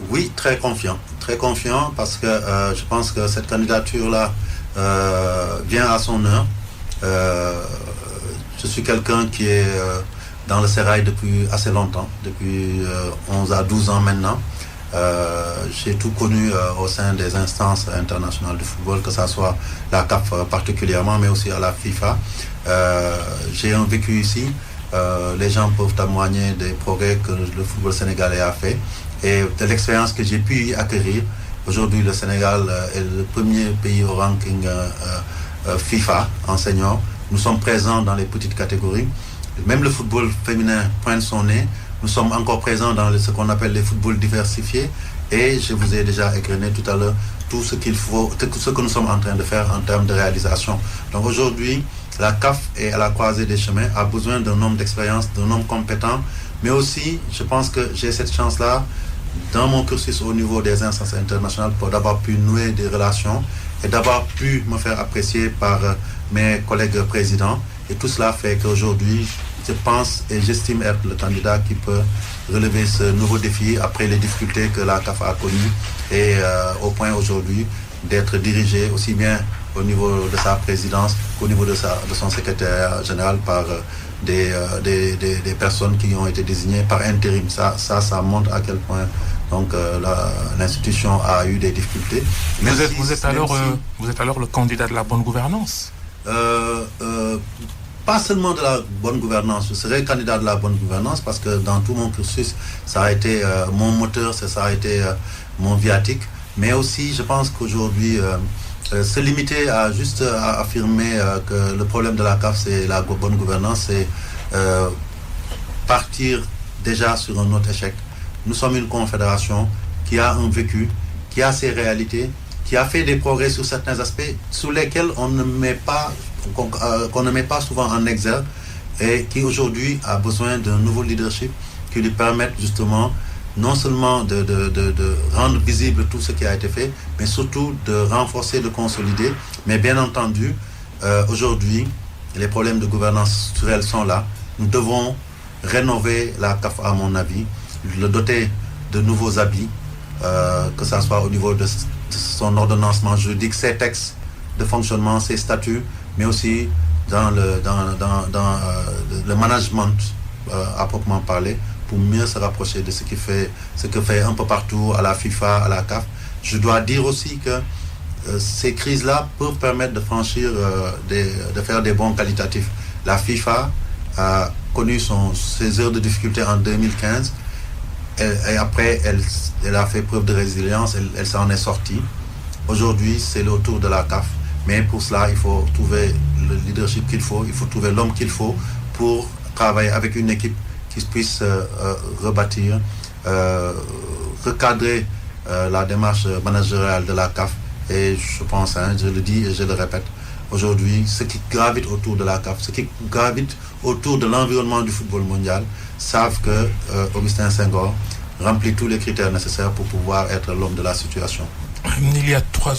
Oui, très confiant parce que je pense que cette candidature-là vient à son heure. Je suis quelqu'un qui est dans le sérail depuis assez longtemps, depuis 11 à 12 ans maintenant. J'ai tout connu au sein des instances internationales du football, que ce soit la CAF particulièrement, mais aussi à la FIFA. J'ai un vécu ici. Les gens peuvent témoigner des progrès que le football sénégalais a fait et de l'expérience que j'ai pu y acquérir. Aujourd'hui, le Sénégal est le premier pays au ranking FIFA enseignant. Nous sommes présents dans les petites catégories. Même le football féminin pointe son nez. Nous sommes encore présents dans ce qu'on appelle les footballs diversifiés. Et je vous ai déjà égrené tout à l'heure tout ce qu'il faut, tout ce que nous sommes en train de faire en termes de réalisation. Donc aujourd'hui, la CAF est à la croisée des chemins, a besoin d'un homme d'expérience, d'un homme compétent. Mais aussi, je pense que j'ai cette chance-là dans mon cursus au niveau des instances internationales pour d'avoir pu nouer des relations et d'avoir pu me faire apprécier par mes collègues présidents. Et tout cela fait qu'aujourd'hui, je pense et j'estime être le candidat qui peut relever ce nouveau défi après les difficultés que la CAF a connues et au point aujourd'hui d'être dirigé aussi bien au niveau de sa présidence qu'au niveau de son secrétaire général par des personnes qui ont été désignées par intérim. Ça montre à quel point donc l'institution a eu des difficultés. Vous êtes alors le candidat de la bonne gouvernance. Pas seulement de la bonne gouvernance, je serai candidat de la bonne gouvernance parce que dans tout mon cursus, ça a été mon moteur, ça a été mon viatique. Mais aussi, je pense qu'aujourd'hui, se limiter à juste à affirmer que le problème de la CAF, c'est la bonne gouvernance, c'est partir déjà sur un autre échec. Nous sommes une confédération qui a un vécu, qui a ses réalités, qui a fait des progrès sur certains aspects sur lesquels on ne met pas qu'on ne met pas souvent en exergue et qui aujourd'hui a besoin d'un nouveau leadership qui lui permette justement non seulement de rendre visible tout ce qui a été fait, mais surtout de renforcer, de consolider. Mais bien entendu, aujourd'hui, les problèmes de gouvernance structurelle sont là. Nous devons rénover la CAF, à mon avis, le doter de nouveaux habits, que ce soit au niveau de son ordonnancement juridique, ses textes de fonctionnement, ses statuts, mais aussi dans le management à proprement parler, pour mieux se rapprocher de ce que fait un peu partout à la FIFA, à la CAF. Je dois dire aussi que ces crises-là peuvent permettre de franchir, de faire des bons qualitatifs. La FIFA a connu ses heures de difficulté en 2015 et après elle a fait preuve de résilience, elle s'en est sortie. Aujourd'hui, c'est le tour de la CAF. Mais pour cela, il faut trouver le leadership qu'il faut, il faut trouver l'homme qu'il faut pour travailler avec une équipe qui puisse rebâtir, recadrer la démarche managériale de la CAF. Et je pense, je le dis et je le répète, aujourd'hui, ceux qui gravitent autour de la CAF, ceux qui gravitent autour de l'environnement du football mondial, savent que Augustin Senghor remplit tous les critères nécessaires pour pouvoir être l'homme de la situation. Il y a 3